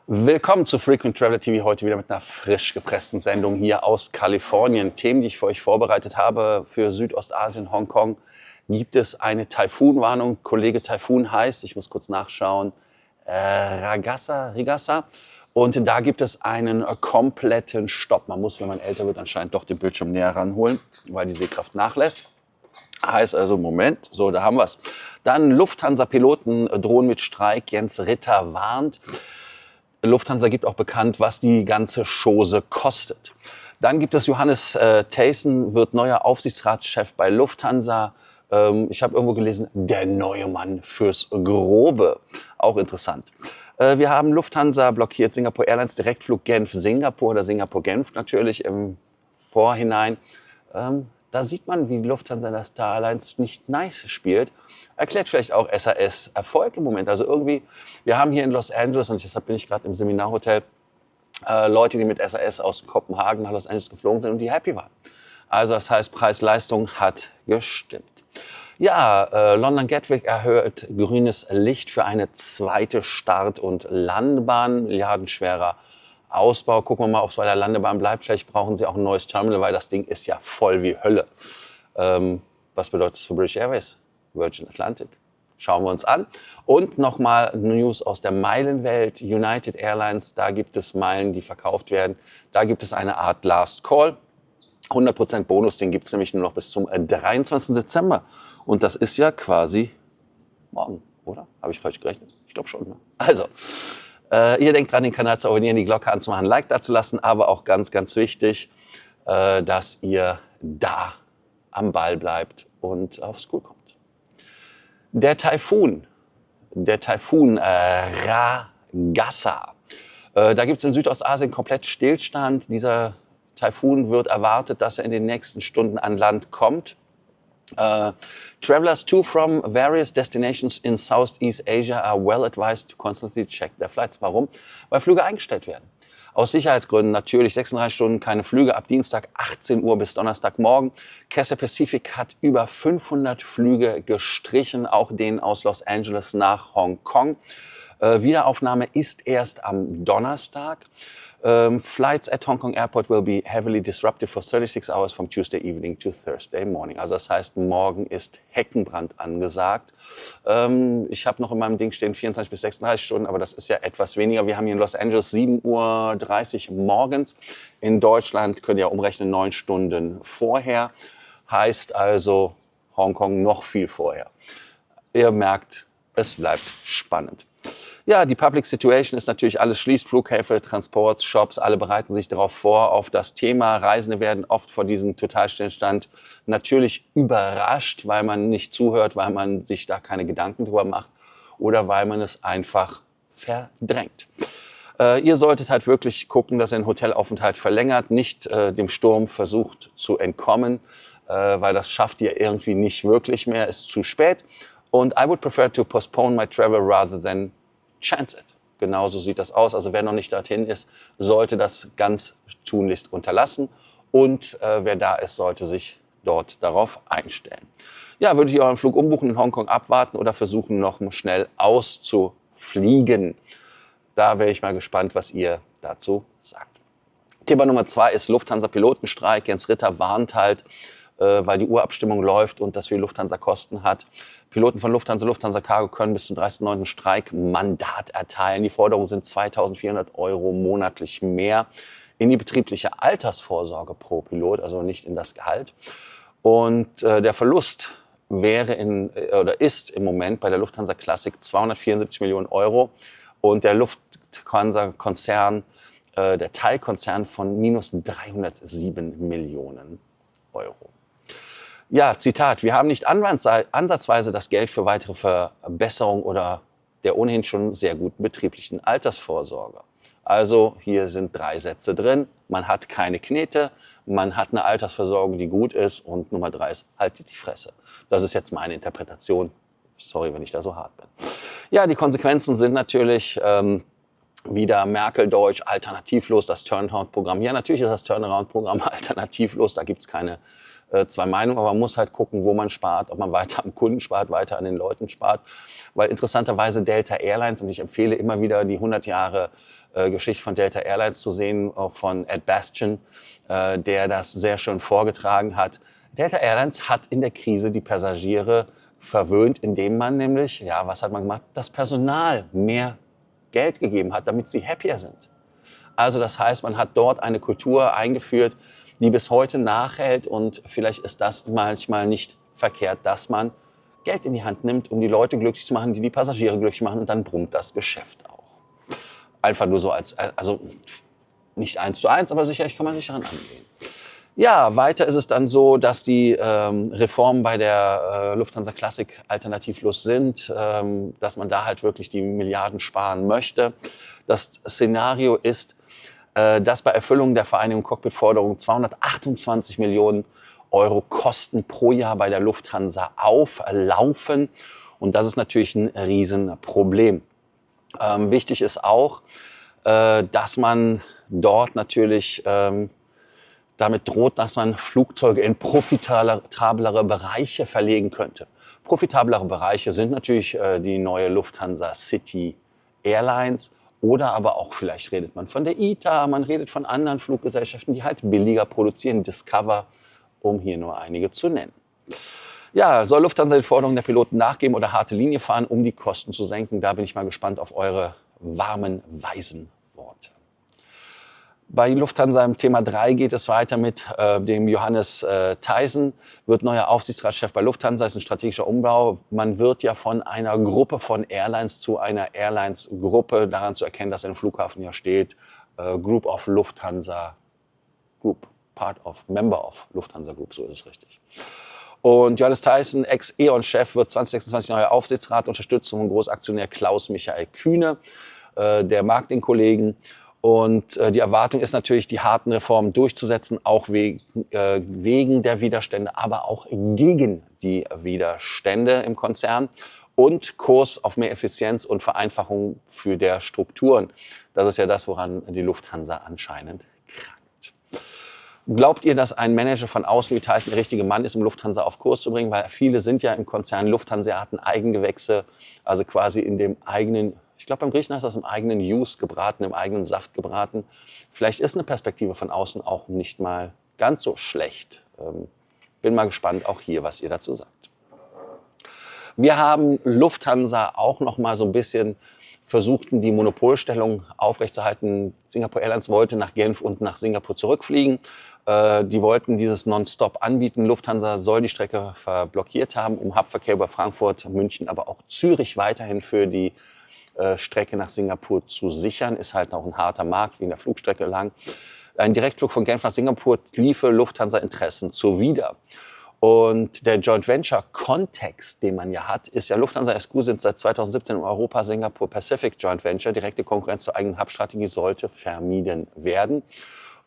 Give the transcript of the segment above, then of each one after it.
Willkommen zu Frequent Traveler TV, heute wieder mit einer frisch gepressten Sendung hier aus Kalifornien. Themen, die ich für euch vorbereitet habe für Südostasien, Hongkong, gibt es eine Taifunwarnung. Kollege Taifun heißt, ich muss kurz nachschauen, Rigasa. Und da gibt es einen kompletten Stopp. Man muss, wenn man älter wird, anscheinend doch den Bildschirm näher ranholen, weil die Sehkraft nachlässt. Heißt also, Moment, so, da haben wir es. Dann Lufthansa-Piloten drohen mit Streik, Jens Ritter warnt. Lufthansa gibt auch bekannt, was die ganze Chose kostet. Dann gibt es Johannes Theissen, wird neuer Aufsichtsratschef bei Lufthansa. Ich habe irgendwo gelesen, der neue Mann fürs Grobe. Auch interessant. Wir haben Lufthansa blockiert Singapore Airlines Direktflug Genf-Singapur oder Singapur-Genf natürlich im Vorhinein. Da sieht man, wie die Lufthansa der Star Alliance nicht nice spielt. Erklärt vielleicht auch SAS Erfolg im Moment. Also irgendwie, wir haben hier in Los Angeles, und deshalb bin ich gerade im Seminarhotel, Leute, die mit SAS aus Kopenhagen nach Los Angeles geflogen sind und die happy waren. Also das heißt, Preis-Leistung hat gestimmt. Ja, London Gatwick erhöht grünes Licht für eine zweite Start- und Landebahn, milliardenschwerer Ausbau. Gucken wir mal, ob es bei der Landebahn bleibt. Vielleicht brauchen sie auch ein neues Terminal, weil das Ding ist ja voll wie Hölle. Was bedeutet das für British Airways? Virgin Atlantic. Schauen wir uns an. Und nochmal News aus der Meilenwelt. United Airlines, da gibt es Meilen, die verkauft werden. Da gibt es eine Art Last Call. 100% Bonus, den gibt es nämlich nur noch bis zum 23. Dezember. Und das ist ja quasi morgen, oder? Habe ich falsch gerechnet? Ich glaube schon. Ne? Also, ihr denkt dran, den Kanal zu abonnieren, die Glocke anzumachen, ein Like dazulassen, aber auch ganz, ganz wichtig, dass ihr da am Ball bleibt und aufs School kommt. Der Taifun Ragasa. Da gibt es in Südostasien komplett Stillstand. Dieser Taifun wird erwartet, dass er in den nächsten Stunden an Land kommt. Travelers to from various destinations in Southeast Asia are well advised to constantly check their flights. Warum? Weil Flüge eingestellt werden. Aus Sicherheitsgründen natürlich 36 Stunden keine Flüge ab Dienstag 18 Uhr bis Donnerstagmorgen. Cathay Pacific hat über 500 Flüge gestrichen, auch den aus Los Angeles nach Hongkong. Wiederaufnahme ist erst am Donnerstag. Flights at Hong Kong Airport will be heavily disrupted for 36 hours from Tuesday evening to Thursday morning. Also das heißt, morgen ist Heckenbrand angesagt. Ich habe noch in meinem Ding stehen 24 bis 36 Stunden, aber das ist ja etwas weniger. Wir haben hier in Los Angeles 7:30 Uhr morgens. In Deutschland könnt ihr umrechnen 9 Stunden vorher. Heißt also Hongkong noch viel vorher. Ihr merkt, es bleibt spannend. Ja, die Public Situation ist natürlich, alles schließt, Flughäfen, Transports, Shops, alle bereiten sich darauf vor, auf das Thema. Reisende werden oft vor diesem Totalstillstand natürlich überrascht, weil man nicht zuhört, weil man sich da keine Gedanken drüber macht oder weil man es einfach verdrängt. Ihr solltet halt wirklich gucken, dass ihr einen Hotelaufenthalt verlängert, nicht dem Sturm versucht zu entkommen, weil das schafft ihr irgendwie nicht wirklich mehr, ist zu spät. Und I would prefer to postpone my travel rather than chance it. Genauso sieht das aus. Also wer noch nicht dorthin ist, sollte das ganz tunlichst unterlassen. Und wer da ist, sollte sich dort darauf einstellen. Ja, würdet ihr euren Flug umbuchen, in Hongkong abwarten oder versuchen, noch schnell auszufliegen? Da wäre ich mal gespannt, was ihr dazu sagt. Thema Nummer 2 ist Lufthansa-Pilotenstreik. Jens Ritter warnt halt, weil die Urabstimmung läuft und das für die Lufthansa Kosten hat. Piloten von Lufthansa, Lufthansa Cargo können bis zum 30.09. Streikmandat erteilen. Die Forderungen sind 2.400 € monatlich mehr in die betriebliche Altersvorsorge pro Pilot, also nicht in das Gehalt. Und der Verlust ist im Moment bei der Lufthansa Classic 274 Millionen €. Und der Lufthansa-Konzern, der Teilkonzern von minus 307 Millionen €. Ja, Zitat, wir haben nicht ansatzweise das Geld für weitere Verbesserung oder der ohnehin schon sehr guten betrieblichen Altersvorsorge. Also hier sind 3 Sätze drin. Man hat keine Knete, man hat eine Altersversorgung, die gut ist und Nummer 3 ist, haltet die Fresse. Das ist jetzt meine Interpretation. Sorry, wenn ich da so hart bin. Ja, die Konsequenzen sind natürlich wieder Merkel-Deutsch, alternativlos, das Turnaround-Programm. Ja, natürlich ist das Turnaround-Programm alternativlos, da gibt es keine zwei Meinungen, aber man muss halt gucken, wo man spart, ob man weiter am Kunden spart, weiter an den Leuten spart. Weil interessanterweise Delta Airlines, und ich empfehle immer wieder die 100 Jahre Geschichte von Delta Airlines zu sehen, auch von Ed Bastian, der das sehr schön vorgetragen hat. Delta Airlines hat in der Krise die Passagiere verwöhnt, indem man nämlich, ja, was hat man gemacht? Das Personal mehr Geld gegeben hat, damit sie happier sind. Also das heißt, man hat dort eine Kultur eingeführt, die bis heute nachhält, und vielleicht ist das manchmal nicht verkehrt, dass man Geld in die Hand nimmt, um die Leute glücklich zu machen, die Passagiere glücklich machen, und dann brummt das Geschäft auch. Einfach nur so also nicht 1:1, aber sicherlich kann man sich daran angehen. Ja, weiter ist es dann so, dass die Reformen bei der Lufthansa Classic alternativlos sind, dass man da halt wirklich die Milliarden sparen möchte. Das Szenario ist, dass bei Erfüllung der Vereinigung Cockpit-Forderung 228 Millionen Euro Kosten pro Jahr bei der Lufthansa auflaufen. Und das ist natürlich ein Riesenproblem. Wichtig ist auch, dass man dort natürlich damit droht, dass man Flugzeuge in profitablere Bereiche verlegen könnte. Profitablere Bereiche sind natürlich die neue Lufthansa City Airlines, oder aber auch vielleicht redet man von der ITA, man redet von anderen Fluggesellschaften, die halt billiger produzieren, Discover, um hier nur einige zu nennen. Ja, soll Lufthansa den Forderungen der Piloten nachgeben oder harte Linie fahren, um die Kosten zu senken? Da bin ich mal gespannt auf eure warmen, weisen Worte. Bei Lufthansa im Thema 3 geht es weiter mit dem Johannes Theissen, wird neuer Aufsichtsratschef bei Lufthansa, ist ein strategischer Umbau. Man wird ja von einer Gruppe von Airlines zu einer Airlines-Gruppe, daran zu erkennen, dass im Flughafen ja steht, Group of Lufthansa Group, Member of Lufthansa Group, so ist es richtig. Und Johannes Theissen, Ex-E.ON-Chef, wird 2026 neuer Aufsichtsrat, Unterstützung von Großaktionär Klaus-Michael Kühne, der Marketingkollegen. Und die Erwartung ist natürlich, die harten Reformen durchzusetzen, auch wegen der Widerstände, aber auch gegen die Widerstände im Konzern. Und Kurs auf mehr Effizienz und Vereinfachung für der Strukturen. Das ist ja das, woran die Lufthansa anscheinend krankt. Glaubt ihr, dass ein Manager von außen wie Theissen der richtige Mann ist, um Lufthansa auf Kurs zu bringen? Weil viele sind ja im Konzern Lufthansa hatten Eigengewächse, also quasi in dem eigenen, ich glaube beim Griechen heißt das im eigenen Juice gebraten, im eigenen Saft gebraten. Vielleicht ist eine Perspektive von außen auch nicht mal ganz so schlecht. Bin mal gespannt auch hier, was ihr dazu sagt. Wir haben Lufthansa auch noch mal so ein bisschen versucht, die Monopolstellung aufrechtzuerhalten. Singapore Airlines wollte nach Genf und nach Singapur zurückfliegen. Die wollten dieses Nonstop anbieten. Lufthansa soll die Strecke blockiert haben, um Hubverkehr über Frankfurt, München, aber auch Zürich weiterhin für die Strecke nach Singapur zu sichern. Ist halt auch ein harter Markt, wie in der Flugstrecke lang. Ein Direktflug von Genf nach Singapur liefe Lufthansa-Interessen zuwider. Und der Joint Venture-Kontext, den man ja hat, ist ja Lufthansa SQ sind seit 2017 im Europa-Singapur-Pacific Joint Venture. Direkte Konkurrenz zur eigenen Hubstrategie sollte vermieden werden.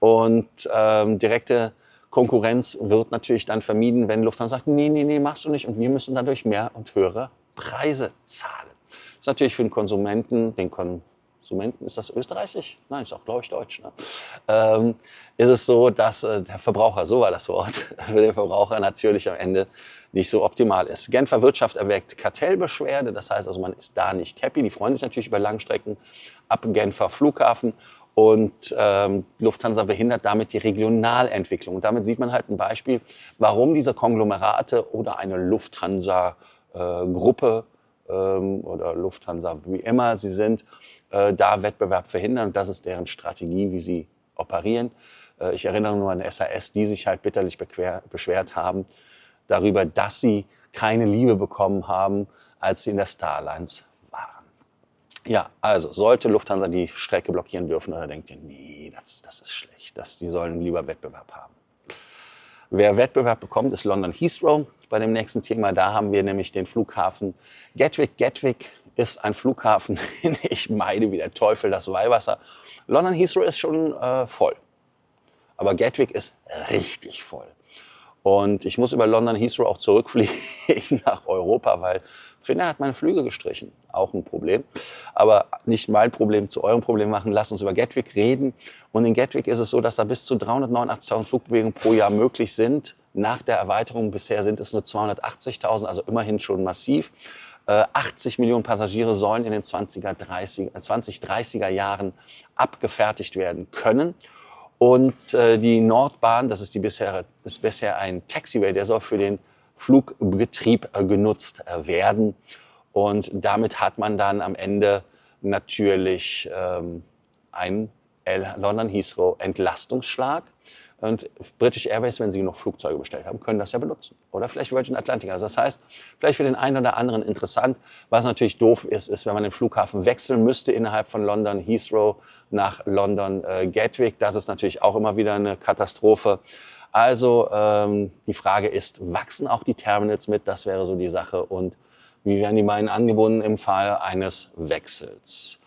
Und direkte Konkurrenz wird natürlich dann vermieden, wenn Lufthansa sagt, nee, machst du nicht. Und wir müssen dadurch mehr und höhere Preise zahlen. Das ist natürlich für den Konsumenten, ist das österreichisch? Nein, ist auch, glaube ich, deutsch. Ne? Ist es so, dass der Verbraucher, so war das Wort, für den Verbraucher natürlich am Ende nicht so optimal ist. Genfer Wirtschaft erwägt Kartellbeschwerde, das heißt also, man ist da nicht happy. Die freuen sich natürlich über Langstrecken ab Genfer Flughafen. Und Lufthansa behindert damit die Regionalentwicklung. Und damit sieht man halt ein Beispiel, warum diese Konglomerate oder eine Lufthansa-Gruppe oder Lufthansa, wie immer sie sind, da Wettbewerb verhindern. Und das ist deren Strategie, wie sie operieren. Ich erinnere nur an SAS, die sich halt bitterlich beschwert haben darüber, dass sie keine Liebe bekommen haben, als sie in der Starlines waren. Ja, also sollte Lufthansa die Strecke blockieren dürfen, oder denkt ihr, nee, das ist schlecht, die sollen lieber Wettbewerb haben. Wer Wettbewerb bekommt, ist London Heathrow. Bei dem nächsten Thema, da haben wir nämlich den Flughafen Gatwick. Gatwick ist ein Flughafen, den ich meide wie der Teufel das Weihwasser. London Heathrow ist schon voll, aber Gatwick ist richtig voll. Und ich muss über London Heathrow auch zurückfliegen nach Europa, weil Finnair hat meine Flüge gestrichen. Auch ein Problem. Aber nicht mein Problem zu eurem Problem machen. Lasst uns über Gatwick reden. Und in Gatwick ist es so, dass da bis zu 389.000 Flugbewegungen pro Jahr möglich sind. nach der Erweiterung. Bisher sind es nur 280.000, also immerhin schon massiv. 80 Millionen Passagiere sollen in den 2030er Jahren abgefertigt werden können. Und die Nordbahn, das ist bisher ein Taxiway, der soll für den Flugbetrieb genutzt werden. Und damit hat man dann am Ende natürlich einen London Heathrow Entlastungsschlag. Und British Airways, wenn sie genug Flugzeuge bestellt haben, können das ja benutzen. Oder vielleicht Virgin Atlantic. Also das heißt, vielleicht für den einen oder anderen interessant. Was natürlich doof ist, wenn man den Flughafen wechseln müsste innerhalb von London Heathrow nach London Gatwick. Das ist natürlich auch immer wieder eine Katastrophe. Also die Frage ist, wachsen auch die Terminals mit? Das wäre so die Sache. Und wie werden die Meilen angebunden im Fall eines Wechsels?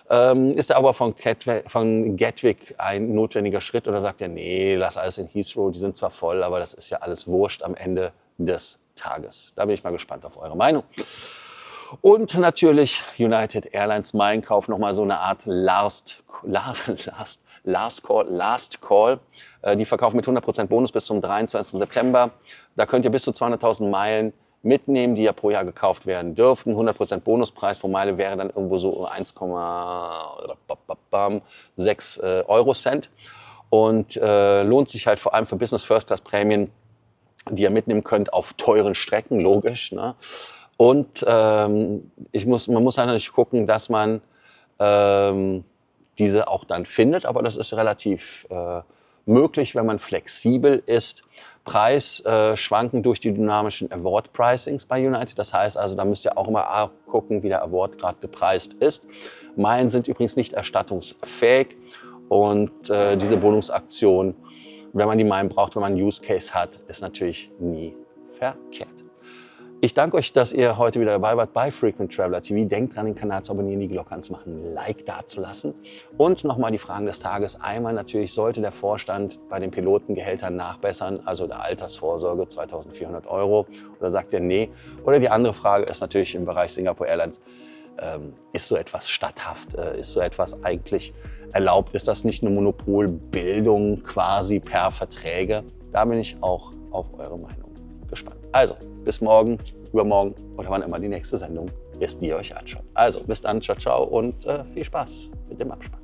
Ist der Abbau von Gatwick ein notwendiger Schritt oder sagt er, nee, lass alles in Heathrow, die sind zwar voll, aber das ist ja alles wurscht am Ende des Tages. Da bin ich mal gespannt auf eure Meinung. Und natürlich United Airlines Meilenkauf, nochmal so eine Art Last Call. Die verkaufen mit 100% Bonus bis zum 23. September. Da könnt ihr bis zu 200.000 Meilen mitnehmen, die ja pro Jahr gekauft werden dürften. 100% Bonuspreis pro Meile wäre dann irgendwo so 1,6 Eurocent. Und lohnt sich halt vor allem für Business-First-Class-Prämien, die ihr mitnehmen könnt auf teuren Strecken, logisch. Ne? Und man muss halt natürlich gucken, dass man diese auch dann findet, aber das ist relativ möglich, wenn man flexibel ist. Preis schwanken durch die dynamischen Award-Pricings bei United. Das heißt also, da müsst ihr auch immer gucken, wie der Award gerade gepreist ist. Meilen sind übrigens nicht erstattungsfähig und diese Bonusaktion, wenn man die Meilen braucht, wenn man einen Use Case hat, ist natürlich nie verkehrt. Ich danke euch, dass ihr heute wieder dabei wart bei Frequent Traveler TV. Denkt dran, den Kanal zu abonnieren, die Glocke anzumachen, ein Like dazulassen. Und nochmal die Fragen des Tages. Einmal natürlich, sollte der Vorstand bei den Pilotengehältern nachbessern, also der Altersvorsorge 2.400 €, oder sagt er nee? Oder die andere Frage ist natürlich im Bereich Singapore Airlines, ist so etwas statthaft? Ist so etwas eigentlich erlaubt? Ist das nicht eine Monopolbildung quasi per Verträge? Da bin ich auch auf eure Meinung gespannt. Also, bis morgen, übermorgen oder wann immer die nächste Sendung ist, die ihr euch anschaut. Also, bis dann, ciao, ciao und viel Spaß mit dem Abspann.